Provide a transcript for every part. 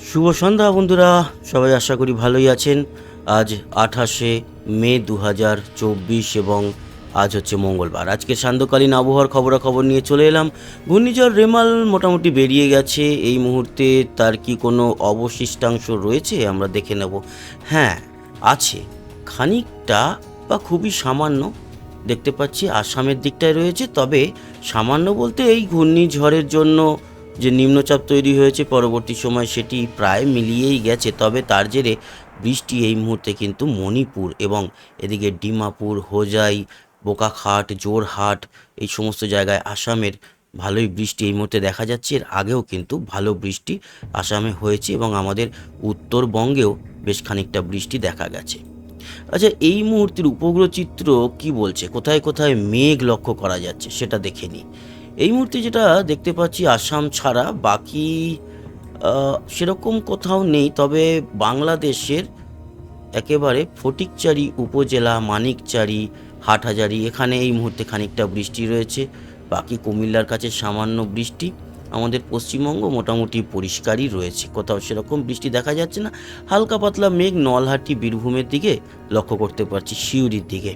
শুভ সন্ধ্যা বন্ধুরা, সবাই আশা করি ভালোই আছেন। আজ 28শে মে 2024 এবং আজ হচ্ছে মঙ্গলবার। আজকে সান্ধ্যকালীন আবহাওয়ার খবরাখবর নিয়ে চলে এলাম। ঘূর্ণিঝড় রেমাল মোটামুটি বেরিয়ে গেছে। এই মুহূর্তে তার কি কোনো অবশিষ্টাংশ রয়েছে আমরা দেখে নেব। হ্যাঁ, আছে খানিকটা বা খুবই সামান্য। দেখতে পাচ্ছি আসামের দিকটায় রয়েছে, তবে সামান্য বলতে এই ঘূর্ণিঝড়ের জন্য যে নিম্নচাপ তৈরি হয়েছে পরবর্তী সময় সেটি প্রায় মিলিয়েই গেছে। তবে তার জেরে বৃষ্টি এই মুহূর্তে কিন্তু মণিপুর এবং এদিকে ডিমাপুর, হোজাই, বোকাখাট, জোরহাট এই সমস্ত জায়গায় আসামের ভালোই বৃষ্টি এই মুহূর্তে দেখা যাচ্ছে। এর আগেও কিন্তু ভালো বৃষ্টি আসামে হয়েছে এবং আমাদের উত্তরবঙ্গেও বেশ খানিকটা বৃষ্টি দেখা গেছে। আচ্ছা, এই মুহূর্তের উপগ্রহ চিত্র কি বলছে, কোথায় কোথায় মেঘ লক্ষ্য করা যাচ্ছে সেটা দেখে নিই। এই মুহূর্তে যেটা দেখতে পাচ্ছি আসাম ছাড়া বাকি সেরকম কোথাও নেই। তবে বাংলাদেশের একেবারে ফটিকচারি উপজেলা, মানিকচারি, হাটহাজারি এখানে এই মুহূর্তে খানিকটা বৃষ্টি রয়েছে। বাকি কুমিল্লার কাছে সামান্য বৃষ্টি। আমাদের পশ্চিমবঙ্গ মোটামুটি পরিষ্কারই রয়েছে, কোথাও সেরকম বৃষ্টি দেখা যাচ্ছে না। হালকা পাতলা মেঘ নলহাটি, বীরভূমের দিকে লক্ষ্য করতে পারছি, সিউড়ির দিকে।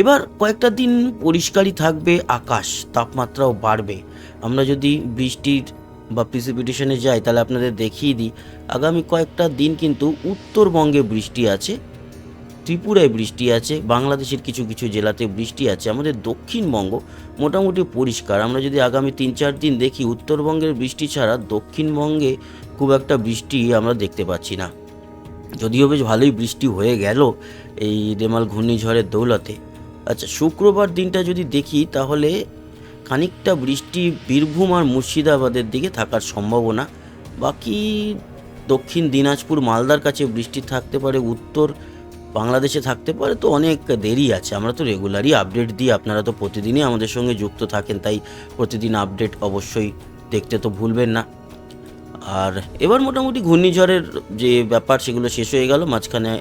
এবার কয়েকটা দিন পরিষ্কারই থাকবে আকাশ, তাপমাত্রাও বাড়বে। আমরা যদি বৃষ্টির বা প্রিসিপিটেশনে যাই তাহলে আপনাদের দেখিয়ে দিই। আগামী কয়েকটা দিন কিন্তু উত্তরবঙ্গে বৃষ্টি আছে, ত্রিপুরায় বৃষ্টি আছে, বাংলাদেশের কিছু কিছু জেলাতে বৃষ্টি আছে। আমাদের দক্ষিণবঙ্গ মোটামুটি পরিষ্কার। আমরা যদি আগামী 3-4 দিন দেখি, উত্তরবঙ্গের বৃষ্টি ছাড়া দক্ষিণবঙ্গে খুব একটা বৃষ্টি আমরা দেখতে পাচ্ছি না। যদিও বেশ ভালোই বৃষ্টি হয়ে গেল এই রেমাল ঘূর্ণিঝড়ের দৌলতে। আচ্ছা, শুক্রবার দিনটা যদি দেখি তাহলে খানিকটা বৃষ্টি বীরভূম আর মুর্শিদাবাদের দিকে থাকার সম্ভাবনা। বাকি দক্ষিণ দিনাজপুর, মালদার কাছে বৃষ্টি থাকতে পারে, উত্তর বাংলাদেশে থাকতে পারে। তো অনেক দেরি আছে। আমরা তো রেগুলারই আপডেট দিই, আপনারা তো প্রতিদিনই আমাদের সঙ্গে যুক্ত থাকেন, তাই প্রতিদিন আপডেট অবশ্যই দেখতে তো ভুলবেন না। আর এবার মোটামুটি ঘূর্ণিঝড়ের যে ব্যাপার সেগুলো শেষ হয়ে গেল। মাঝখানে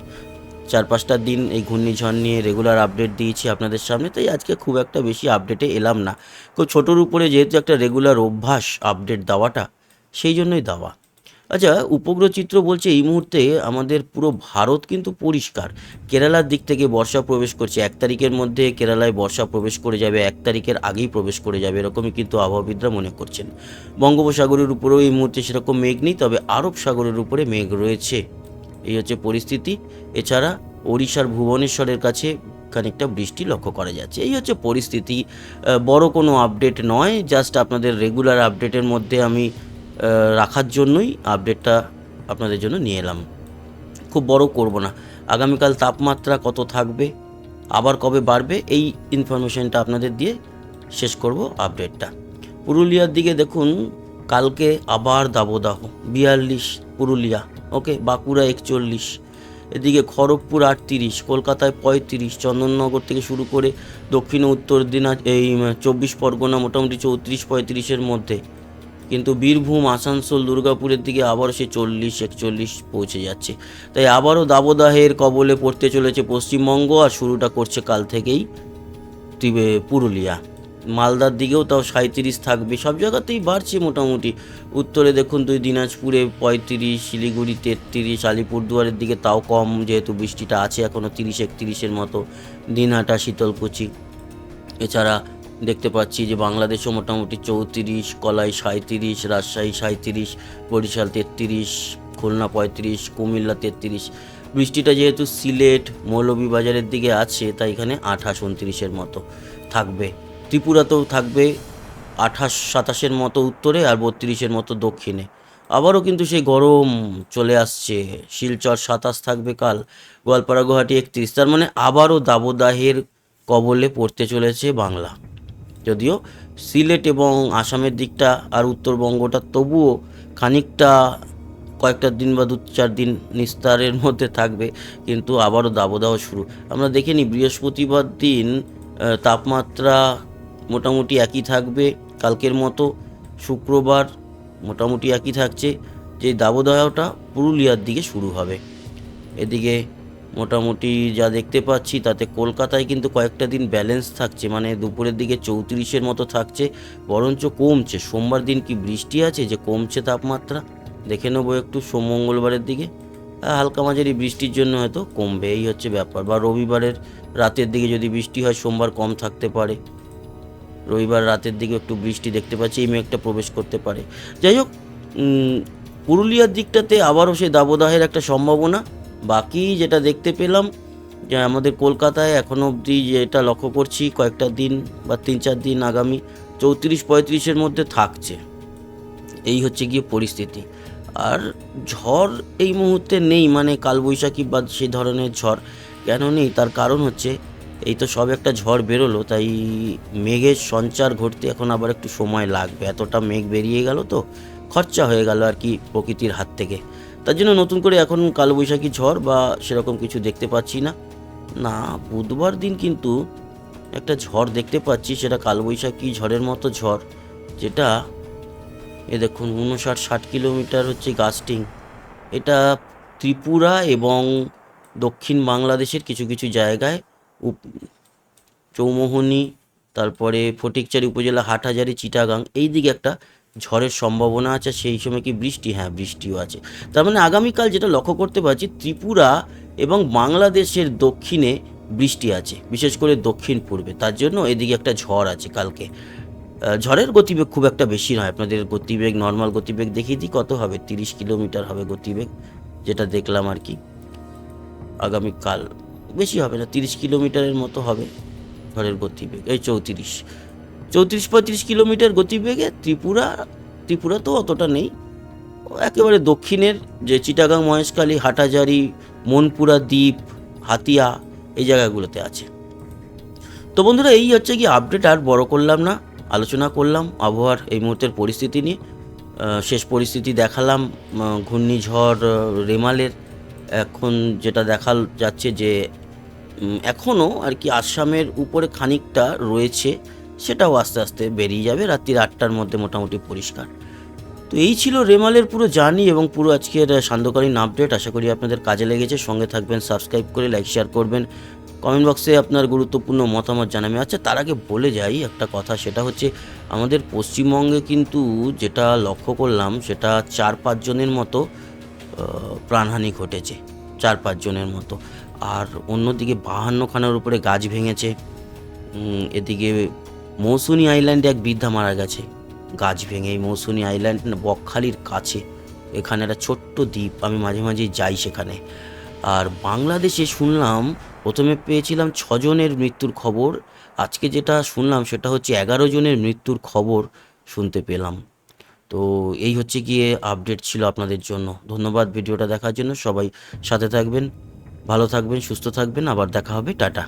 4-5টা দিন এই ঘূর্ণিঝড় নিয়ে রেগুলার আপডেট দিয়েছি আপনাদের সামনে, তাই আজকে খুব একটা বেশি আপডেটে এলাম না। খুব ছোটোর উপরে যেহেতু একটা রেগুলার অভ্যাস আপডেট দেওয়াটা, সেই জন্যই দেওয়া। আচ্ছা, উপগ্রহ চিত্র বলছে এই মুহূর্তে আমাদের পুরো ভারত কিন্তু পরিষ্কার। কেরালার দিক থেকে বর্ষা প্রবেশ করছে। 1 তারিখের মধ্যে কেরালায় বর্ষা প্রবেশ করে যাবে, 1 তারিখের আগেই প্রবেশ করে যাবে, এরকমই কিন্তু আবহাওয়াবিদরা মনে করছেন। বঙ্গোপসাগরের উপরেও এই মুহূর্তে সেরকম মেঘ নেই, তবে আরব সাগরের উপরে মেঘ রয়েছে। এই হচ্ছে পরিস্থিতি। এছাড়া ওড়িশার ভুবনেশ্বরের কাছে খানিকটা বৃষ্টি লক্ষ্য করা যাচ্ছে। এই হচ্ছে পরিস্থিতি। বড় কোনো আপডেট নয়, জাস্ট আপনাদের রেগুলার আপডেটের মধ্যে আমি রাখার জন্যই আপডেটটা আপনাদের জন্য নিয়ে এলাম। খুব বড় করব না। আগামীকাল তাপমাত্রা কত থাকবে, আবার কবে বাড়বে, এই ইনফরমেশনটা আপনাদের দিয়ে শেষ করব আপডেটটা। পুরুলিয়ার দিকে দেখুন, কালকে আবার দাবদাহ 42 পুরুলিয়া, ওকে, বাঁকুড়া 41, এদিকে খড়গপুর 38, কলকাতায় 35, চন্দননগর থেকে শুরু করে দক্ষিণ ও উত্তর এই 24 পরগনা মোটামুটি 34-35-এর মধ্যে। কিন্তু বীরভূম, আসানসোল, দুর্গাপুরের দিকে আবারও সে 40-41 পৌঁছে যাচ্ছে। তাই আবারও দাবদাহের কবলে পড়তে চলেছে পশ্চিমবঙ্গ, আর শুরুটা করছে কাল থেকেই পুরুলিয়া। মালদার দিকেও তাও 37 থাকবে, সব জায়গাতেই বাড়ছে মোটামুটি। উত্তরে দেখুন দিনাজপুরে 35, শিলিগুড়ি 33, আলিপুরদুয়ারের দিকে তাও কম, যেহেতু বৃষ্টিটা আছে এখনও 30-31-এর মতো। দিনহাটা, শীতলকুচি। এছাড়া দেখতে পাচ্ছি যে বাংলাদেশও মোটামুটি 34, কলাই 37, রাজশাহী 37, বরিশাল 33, খুলনা 35, কুমিল্লা 33। বৃষ্টিটা যেহেতু সিলেট, মৌলভীবাজারের দিকে আছে, তাই এখানে 28-29-এর মতো থাকবে। ত্রিপুরাতেও থাকবে 28-27-এর মতো উত্তরে, আর 32-এর মতো দক্ষিণে। আবারও কিন্তু সেই গরম চলে আসছে। শিলচর 27 থাকবে কাল, গোয়ালপাড়া গুয়াহাটি 31। তার মানে আবারও দাবদাহের কবলে পড়তে চলেছে বাংলা। যদিও সিলেট এবং আসামের দিকটা আর উত্তরবঙ্গটা তবুও খানিকটা কয়েকটা দিন বা 2-4 দিন নিস্তারের মধ্যে থাকবে, কিন্তু আবারও দাবদাহ শুরু। আমরা দেখে নিই, বৃহস্পতিবার দিন তাপমাত্রা মোটামুটি একই থাকবে কালকের মতো। শুক্রবার মোটামুটি একই থাকছে। যে দাবদাহটা পুরুলিয়ার দিকে শুরু হবে। এদিকে মোটামুটি যা দেখতে পাচ্ছি তাতে কলকাতায় কিন্তু কয়েকটা দিন ব্যালেন্স থাকছে, মানে দুপুরের দিকে 34-এর মতো থাকছে, বরঞ্চ কমছে। সোমবার দিন কি বৃষ্টি আছে যে কমছে তাপমাত্রা? দেখে নেবো একটু মঙ্গলবারের দিকে। হালকা মাঝারি বৃষ্টির জন্য হয়তো কমবে, এই হচ্ছে ব্যাপার। বা রবিবারের রাতের দিকে যদি বৃষ্টি হয়, সোমবার কম থাকতে পারে। রবিবার রাতের দিকে একটু বৃষ্টি দেখতে পাচ্ছি, এই মেঘটা প্রবেশ করতে পারে। যাই হোক, পুরুলিয়ার দিকটাতে আবারও সেই দাবদাহের একটা সম্ভাবনা। বাকি যেটা দেখতে পেলাম যে আমাদের কলকাতায় এখনও অবধি যেটা লক্ষ্য করছি, কয়েকটা দিন বা 3-4 দিন আগামী 34-35-এর মধ্যে থাকছে। এই হচ্ছে গিয়ে পরিস্থিতি। আর ঝড় এই মুহূর্তে নেই, মানে কালবৈশাখী বা সেই ধরনের ঝড় কেন নেই, তার কারণ হচ্ছে এই তো সব একটা ঝড় বেরোলো, তাই মেঘের সঞ্চার ঘটতে এখন আবার একটু সময় লাগবে। এতটা মেঘ বেরিয়ে গেল তো খরচা হয়ে গেল আর কি প্রকৃতির হাত থেকে। তার জন্য নতুন করে এখন কালবৈশাখী ঝড় বা সেরকম কিছু দেখতে পাচ্ছি না। না, বুধবার দিন কিন্তু একটা ঝড় দেখতে পাচ্ছি, সেটা কালবৈশাখী ঝড়ের মতো ঝড়, যেটা দেখুন 59-60 কিলোমিটার হচ্ছে গাস্টিং। এটা ত্রিপুরা এবং দক্ষিণ বাংলাদেশের কিছু কিছু জায়গায় চৌমোহনী, তারপরে ফটিকচারি উপজেলা, হাটহাজারী, চিটাগাং এই দিকে একটা ঝড়ের সম্ভাবনা আছে। সেই সময় কি বৃষ্টি? হ্যাঁ, বৃষ্টিও আছে। তার মানে আগামীকাল যেটা লক্ষ্য করতে পারছি, ত্রিপুরা এবং বাংলাদেশের দক্ষিণে বৃষ্টি আছে, বিশেষ করে দক্ষিণ পূর্বে। তার জন্য এদিকে একটা ঝড় আছে কালকে। ঝড়ের গতিবেগ খুব একটা বেশি নয়, আপনাদের গতিবেগ নর্মাল গতিবেগ দেখিয়ে দিই, কত হবে? 30 কিলোমিটার হবে গতিবেগ, যেটা দেখলাম আর কি। আগামীকাল বেশি হবে না, 30 কিলোমিটারের মতো হবে ঝড়ের গতিবেগ। এই 34-35 কিলোমিটার গতিবেগে ত্রিপুরা তো অতটা নেই, একেবারে দক্ষিণের যে চিটাগাং, মহেশখালী, হাটহাজারী, মনপুরা দ্বীপ, হাতিয়া এই জায়গাগুলোতে আছে। তো বন্ধুরা, এই হচ্ছে কি আপডেট, আর বড় করলাম না, আলোচনা করলাম আবহাওয়ার এই মুহূর্তের পরিস্থিতি নিয়ে। শেষ পরিস্থিতি দেখালাম ঘূর্ণিঝড় রেমালের। এখন যেটা দেখা যাচ্ছে যে এখনও আর কি আসামের উপরে খানিকটা রয়েছে, সেটাও আস্তে আস্তে বেরিয়ে যাবে রাত্রির 8টার মধ্যে, মোটামুটি পরিষ্কার। তো এই ছিল রেমালের পুরো জার্নি এবং পুরো আজকের সান্ধ্যকালীন আপডেট। আশা করি আপনাদের কাজে লেগেছে। সঙ্গে থাকবেন, সাবস্ক্রাইব করে লাইক শেয়ার করবেন, কমেন্ট বক্সে আপনার গুরুত্বপূর্ণ মতামত জানাবেন। আচ্ছা, তার আগে বলে যাই একটা কথা, সেটা হচ্ছে আমাদের পশ্চিমবঙ্গে কিন্তু যেটা লক্ষ্য করলাম, সেটা 4-5 জনের মতো প্রাণহানি ঘটেছে, 4-5 জনের মতো। আর অন্যদিকে 52খানার উপরে গাছ ভেঙেছে। এদিকে মৌসুনি আইল্যান্ডে এক বৃদ্ধা মারা গেছে গাছ ভেঙে। এই মৌসুনি আইল্যান্ড বকখালির কাছে, এখানে একটা ছোট্ট দ্বীপ, আমি মাঝে মাঝে যাই সেখানে। আর বাংলাদেশে শুনলাম, প্রথমে পেয়েছিলাম 6 জনের মৃত্যুর খবর, আজকে যেটা শুনলাম সেটা হচ্ছে 11 জনের মৃত্যুর খবর শুনতে পেলাম। তো এই হচ্ছে গিয়ে আপডেট ছিল আপনাদের জন্য। ধন্যবাদ ভিডিওটা দেখার জন্য। সবাই সাথে থাকবেন, ভালো থাকবেন, সুস্থ থাকবেন। আবার দেখা হবে, টাটা।